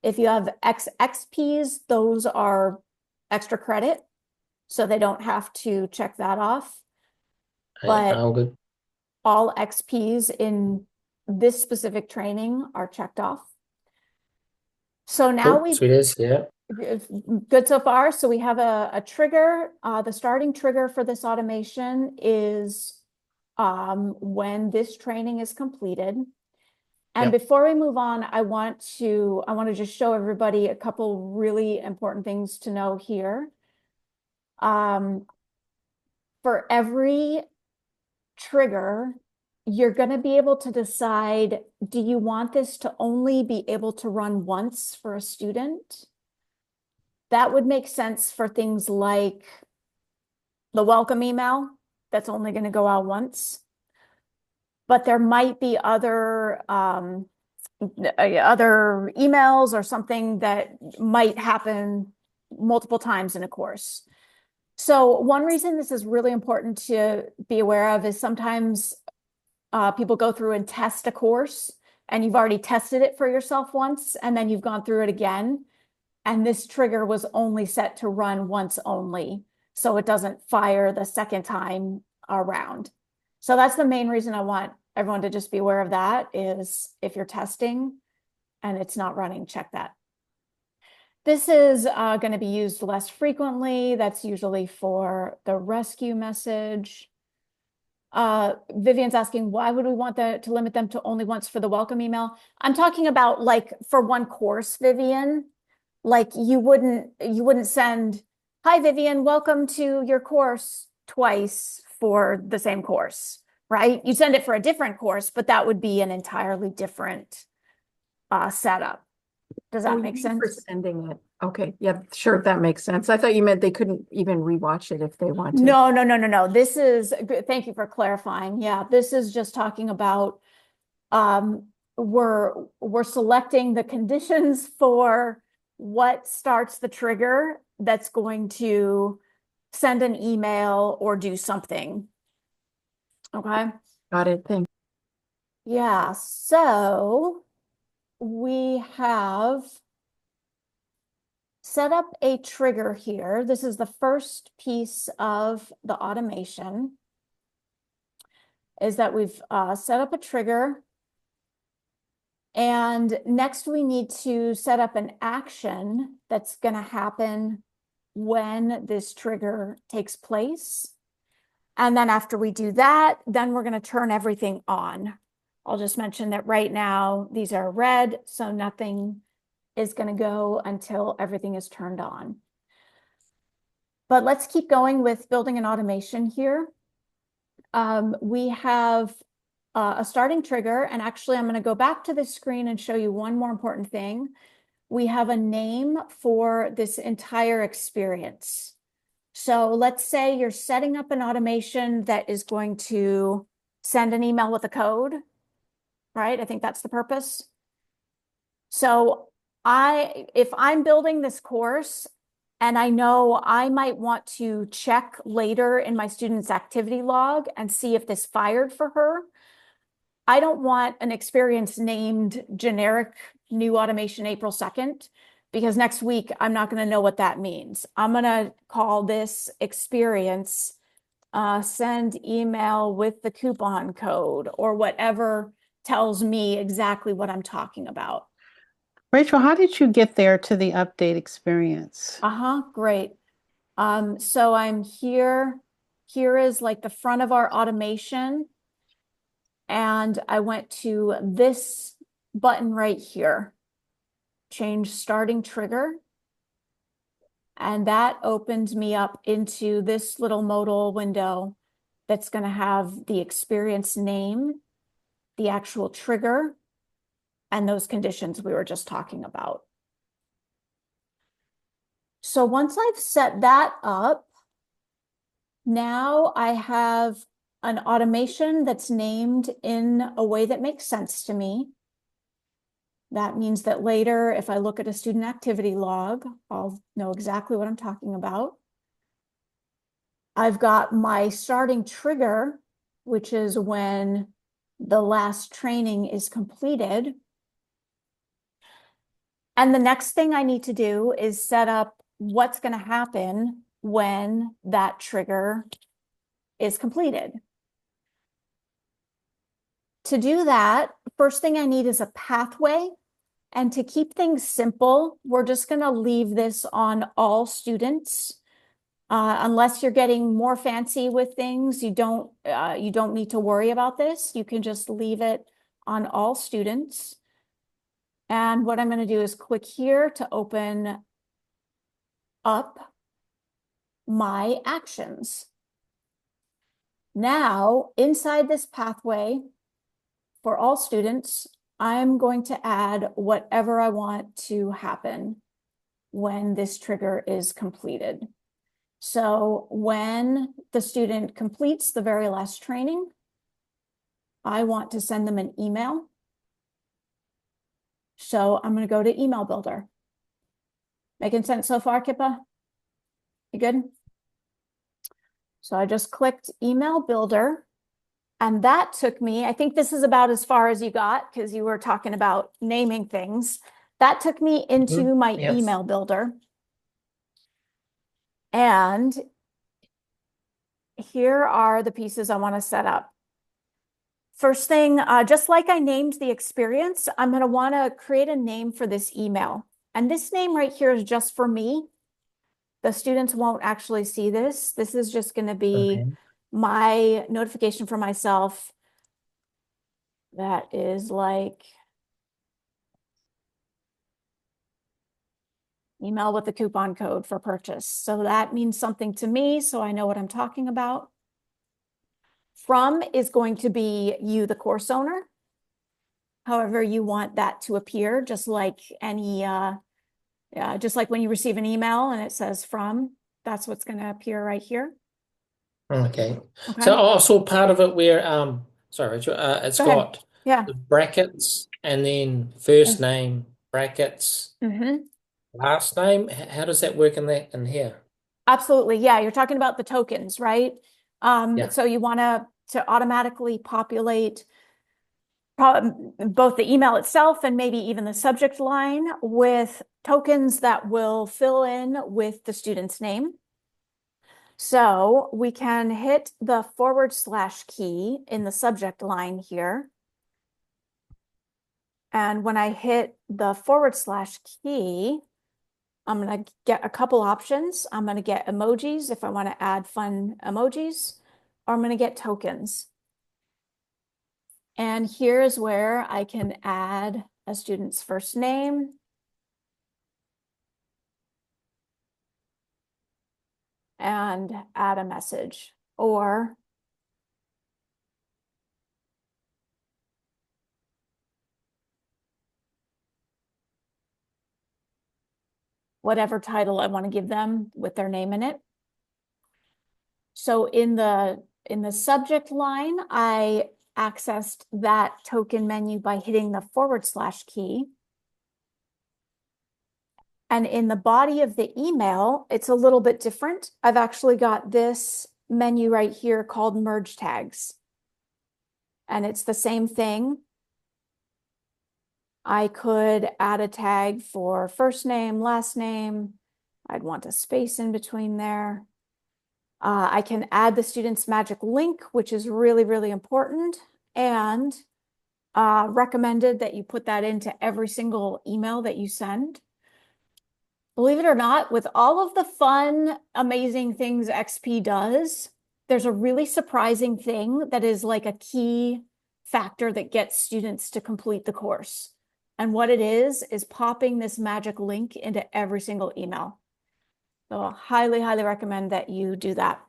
If you have XPs, those are extra credit, so they don't have to check that off. But all XPs in this specific training are checked off. So now good so far. So we have a trigger. The starting trigger for this automation is when this training is completed. And before we move on, I want to just show everybody a couple really important things to know here. For every trigger, you're going to be able to decide, do you want this to only be able to run once for a student? That would make sense for things like the welcome email that's only going to go out once. But there might be other emails or something that might happen multiple times in a course. So one reason this is really important to be aware of is sometimes people go through and test a course, and you've already tested it for yourself once, and then you've gone through it again. And this trigger was only set to run once only, so it doesn't fire the second time around. So that's the main reason I want everyone to just be aware of that, is if you're testing and it's not running, check that. This is going to be used less frequently. That's usually for the rescue message. Vivian's asking, why would we want to limit them to only once for the welcome email? I'm talking about like for one course, Vivian. Like you wouldn't send, hi Vivian, welcome to your course twice for the same course, right? You send it for a different course, but that would be an entirely different setup. Does that make sense? For sending it. Okay. Yeah, sure. That makes sense. I thought you meant they couldn't even rewatch it if they wanted. No. This is, thank you for clarifying. Yeah, this is just talking about, we're selecting the conditions for what starts the trigger that's going to send an email or do something. Okay. Got it. Thanks. Yeah. So we have set up a trigger here. This is the first piece of the automation, is that we've set up a trigger. And next we need to set up an action that's going to happen when this trigger takes place. And then after we do that, then we're going to turn everything on. I'll just mention that right now these are red, so nothing is going to go until everything is turned on. But let's keep going with building an automation here. We have a starting trigger, and actually I'm going to go back to this screen and show you one more important thing. We have a name for this entire experience. So let's say you're setting up an automation that is going to send an email with a code, right? I think that's the purpose. So if I'm building this course and I know I might want to check later in my student's activity log and see if this fired for her, I don't want an experience named generic new automation April 2nd, because next week I'm not going to know what that means. I'm going to call this experience send email with the coupon code, or whatever tells me exactly what I'm talking about. Rachel, how did you get there to the update experience? Great. So I'm here. Here is like the front of our automation. And I went to this button right here, change starting trigger. And that opened me up into this little modal window that's going to have the experience name, the actual trigger, and those conditions we were just talking about. So once I've set that up, now I have an automation that's named in a way that makes sense to me. That means that later, if I look at a student activity log, I'll know exactly what I'm talking about. I've got my starting trigger, which is when the last training is completed. And the next thing I need to do is set up what's going to happen when that trigger is completed. To do that, first thing I need is a pathway. And to keep things simple, we're just going to leave this on all students. Unless you're getting more fancy with things, you don't need to worry about this. You can just leave it on all students. And what I'm going to do is click here to open up my actions. Now, inside this pathway for all students, I'm going to add whatever I want to happen when this trigger is completed. So when the student completes the very last training, I want to send them an email. So I'm going to go to Email Builder. Making sense so far, Kippa? You good? So I just clicked Email Builder, and that took me, I think this is about as far as you got because you were talking about naming things. That took me into my Yes. Email Builder. And here are the pieces I want to set up. First thing, just like I named the experience, I'm going to want to create a name for this email. And this name right here is just for me. The students won't actually see this. This is just going to be my notification for myself. That is like email with the coupon code for purchase. So that means something to me, so I know what I'm talking about. From is going to be you, the course owner. However you want that to appear, just like any, just like when you receive an email and it says from, that's what's going to appear right here. Okay. Okay. So I saw part of it where sorry, it's Go ahead. got Yeah. the brackets and then first name, brackets, last name. How does that work in here? Absolutely. Yeah, you're talking about the tokens, right? Yeah. So you want to automatically populate both the email itself and maybe even the subject line with tokens that will fill in with the student's name. So we can hit the / key in the subject line here. And when I hit the / key, I'm going to get a couple options. I'm going to get emojis if I want to add fun emojis, or I'm going to get tokens. And here's where I can add a student's first name, and add a message, or whatever title I want to give them with their name in it. So in the subject line, I accessed that token menu by hitting the / key. And in the body of the email, it's a little bit different. I've actually got this menu right here called merge tags. And it's the same thing. I could add a tag for first name, last name. I'd want a space in between there. I can add the student's magic link, which is really, really important. And recommended that you put that into every single email that you send. Believe it or not, with all of the fun, amazing things XP does, there's a really surprising thing that is like a key factor that gets students to complete the course. And what it is popping this magic link into every single email. So I highly, highly recommend that you do that.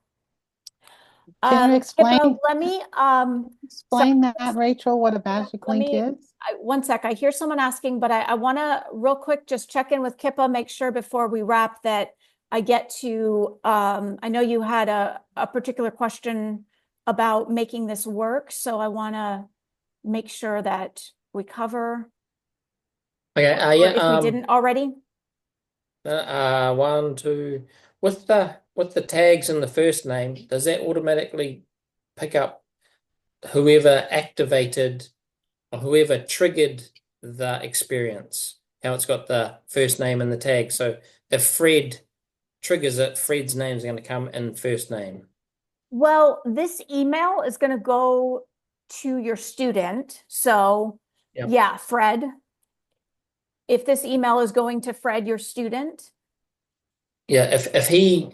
Can you explain Kippa, let me explain that, Rachel, what a magic let link me is? one sec. I hear someone asking, but I want to real quick just check in with Kippa, make sure before we wrap that I get to, I know you had a particular question about making this work, so I want to make sure that we cover, Okay, or yeah, if we didn't already. one, two, with the tags in the first name, does that automatically pick up whoever activated or whoever triggered the experience? How it's got the first name in the tag. So if Fred triggers it, Fred's name is going to come in first name. Well, this email is going to go to your student. So Yep. yeah, Fred, if this email is going to Fred, your student. Yeah, if he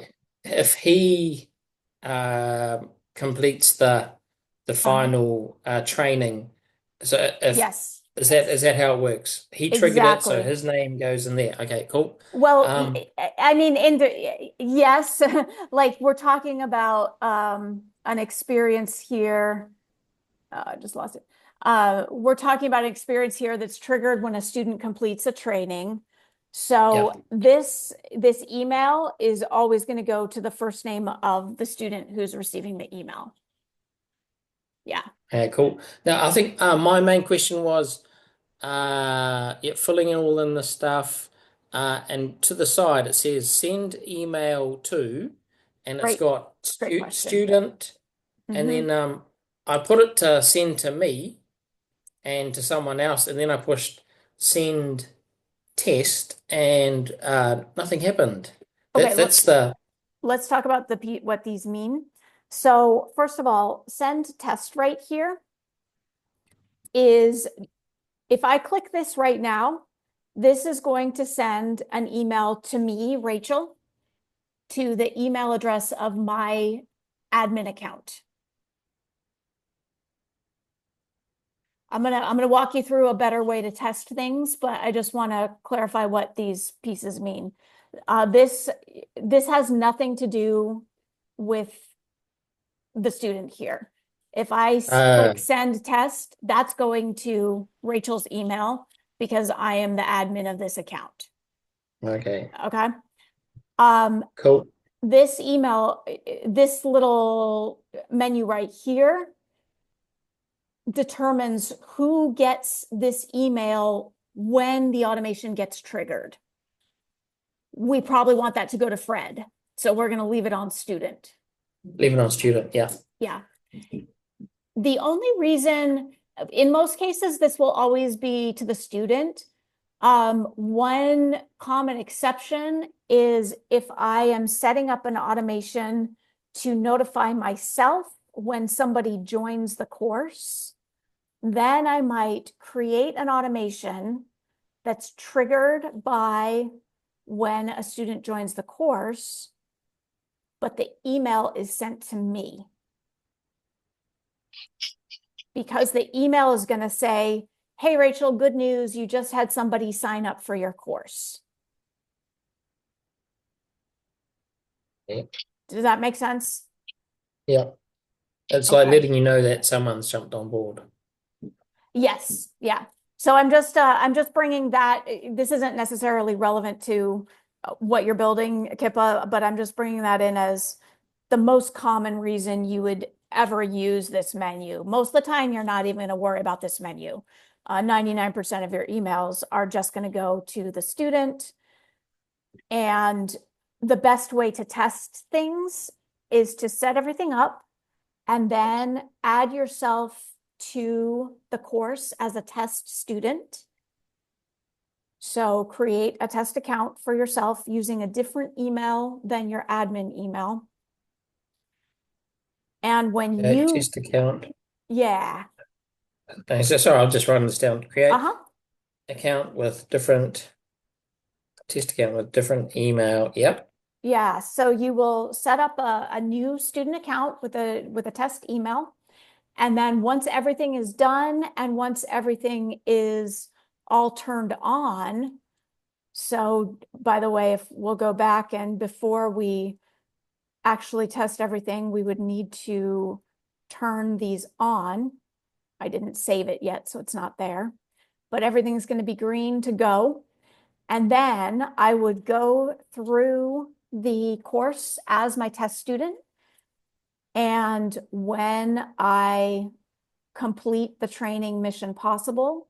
completes the final training, so if Yes, is that how it works? He triggered it, so exactly. his name goes in there. Okay, cool. Well, I mean, yes, like we're talking about an experience here. I just lost it. We're talking about an experience here that's triggered when a student completes a training. So Yep. this email is always going to go to the first name of the student who's receiving the email. Yeah. Okay, cool. Now I think my main question was yeah, filling in all in the stuff. And to the side it says send email to, and it's Great, got great question. student, and Mhm. then I put it to send to me and to someone else, and then I pushed send test, and nothing happened. Okay, That's the let's talk about what these mean. So first of all, send test right here is, if I click this right now, this is going to send an email to me, Rachel, to the email address of my admin account. I'm gonna walk you through a better way to test things, but I just want to clarify what these pieces mean. This has nothing to do with the student here. If I click send test, that's going to Rachel's email because I am the admin of this account. okay. Okay. Cool. This email, this little menu right here determines who gets this email when the automation gets triggered. We probably want that to go to Fred. So we're going to leave it on student. Leave it on student, yeah. Yeah. The only reason, in most cases, this will always be to the student. One common exception is if I am setting up an automation to notify myself when somebody joins the course, then I might create an automation that's triggered by when a student joins the course, but the email is sent to me. Because the email is going to say, hey, Rachel, good news. You just had somebody sign up for your course. Yeah. Does that make sense? Yeah. It's Okay. like letting you know that someone's jumped on board. Yes. Yeah. So I'm just bringing that. This isn't necessarily relevant to what you're building, Kippa, but I'm just bringing that in as the most common reason you would ever use this menu. Most of the time, you're not even going to worry about this menu. 99% of your emails are just going to go to the student. And the best way to test things is to set everything up and then add yourself to the course as a test student. So create a test account for yourself using a different email than your admin email. And when you, Test account. yeah. Okay, so sorry, I'll just write this down. Create Uh-huh. account with different test account with different email. Yep. Yeah, so you will set up a new student account with a test email. And then once everything is done and once everything is all turned on, so by the way, if we'll go back and before we actually test everything, we would need to turn these on. I didn't save it yet, so it's not there, but everything's going to be green to go. And then I would go through the course as my test student. And when I complete the training Mission Possible,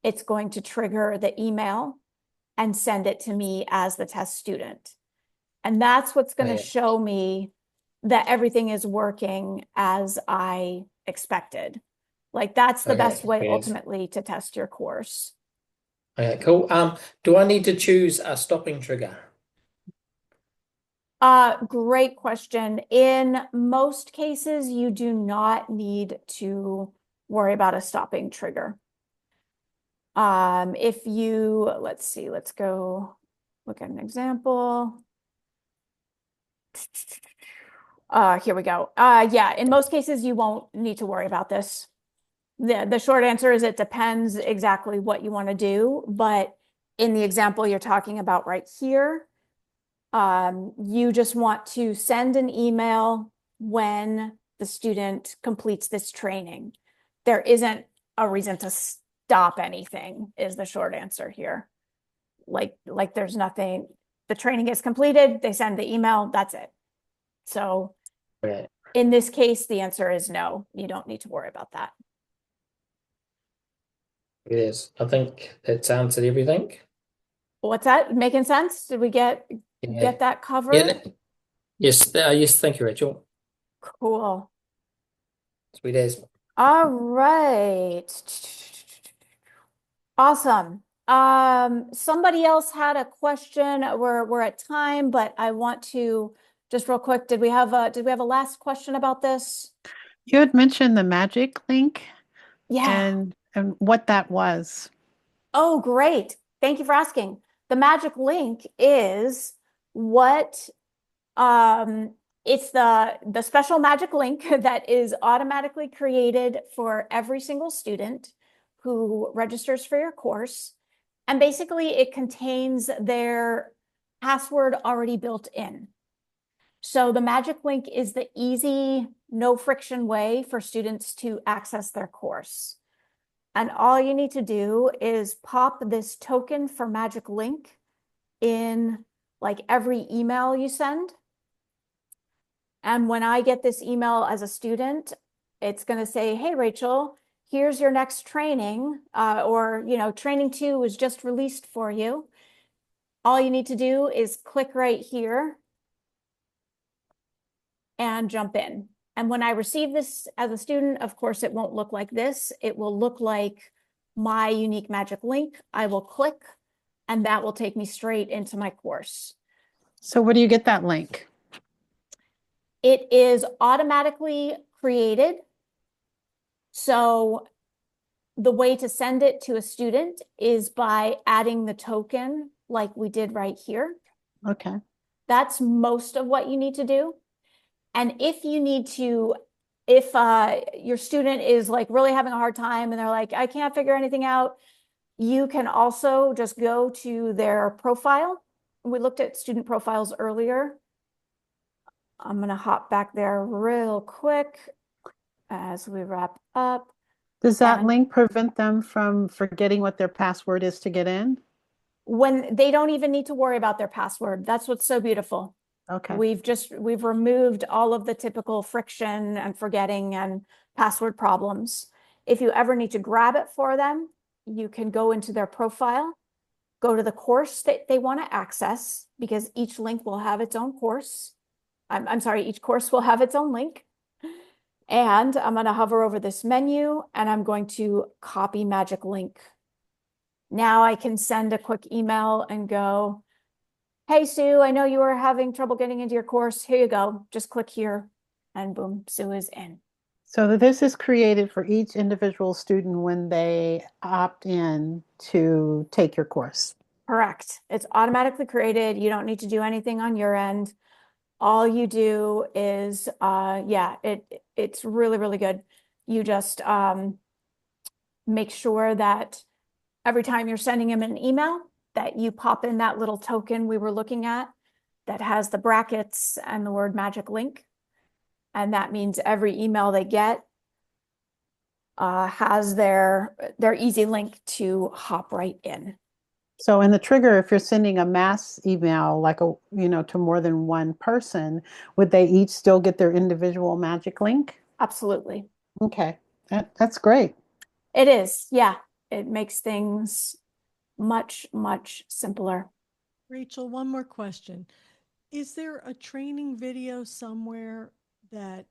it's going to trigger the email and send it to me as the test student. And that's what's going to show me that everything is working as I expected. Like that's the best way ultimately to test your course. Okay, cool. Do I need to choose a stopping trigger? Great question. In most cases, you do not need to worry about a stopping trigger. If you, let's see, let's go look at an example. Here we go. Yeah, in most cases, you won't need to worry about this. The short answer is it depends exactly what you want to do. But in the example you're talking about right here, you just want to send an email when the student completes this training. There isn't a reason to stop anything, is the short answer here. Like there's nothing, the training is completed, they send the email, that's it. So in this case, the answer is no, you don't need to worry about that. It is. I think that's answered everything. What's that? Making sense? Did we get that covered? Yeah. Yes. Yes. Thank you, Rachel. Cool. Sweet as. All right. Awesome. Somebody else had a question. We're at time, but I want to just real quick. Did we have a last question about this? You had mentioned the magic link Yeah. and what that was. Oh, great. Thank you for asking. The magic link is what it's the special magic link that is automatically created for every single student who registers for your course. And basically it contains their password already built in. So the magic link is the easy, no friction way for students to access their course. And all you need to do is pop this token for magic link in like every email you send. And when I get this email as a student, it's going to say, hey, Rachel, here's your next training, or, training 2 was just released for you. All you need to do is click right here and jump in. And when I receive this as a student, of course, it won't look like this. It will look like my unique magic link. I will click, and that will take me straight into my course. So where do you get that link? It is automatically created. So the way to send it to a student is by adding the token like we did right here. Okay. That's most of what you need to do. And if you need to, if your student is like really having a hard time and they're like, I can't figure anything out, you can also just go to their profile. We looked at student profiles earlier. I'm going to hop back there real quick as we wrap up. Does that link prevent them from forgetting what their password is to get in? When they don't even need to worry about their password. That's what's so beautiful. Okay. We've removed all of the typical friction and forgetting and password problems. If you ever need to grab it for them, you can go into their profile, go to the course that they want to access, because each link will have its own course. I'm sorry, each course will have its own link. And I'm going to hover over this menu and I'm going to copy magic link. Now I can send a quick email and go, hey, Sue, I know you were having trouble getting into your course. Here you go. Just click here and boom, Sue is in. So this is created for each individual student when they opt in to take your course. Correct. It's automatically created. You don't need to do anything on your end. All you do is, yeah, it's really, really good. You just make sure that every time you're sending them an email, that you pop in that little token we were looking at that has the brackets and the word magic link. And that means every email they get has their easy link to hop right in. So in the trigger, if you're sending a mass email, like to more than one person, would they each still get their individual magic link? Absolutely. Okay, that's great. It is, yeah. It makes things much, much simpler. Rachel, one more question. Is there a training video somewhere that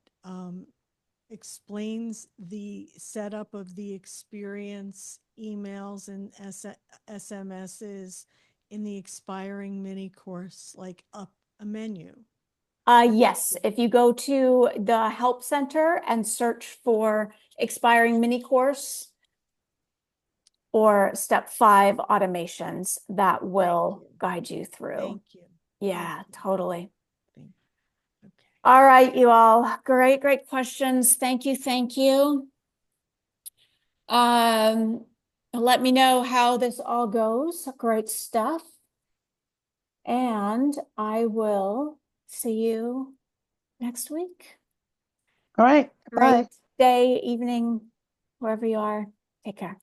explains the setup of the experience emails and SMSs in the expiring mini course, like up a menu? Yes, if you go to the Help Center and search for expiring mini course or step 5 automations, that will guide you through. Thank you. Yeah, Thank you. totally. Okay. All right, you all. Great, great questions. Thank you, thank you. Let me know how this all goes. Great stuff. And I will see you next week. All right, bye. Great day, evening, wherever you are. Take care.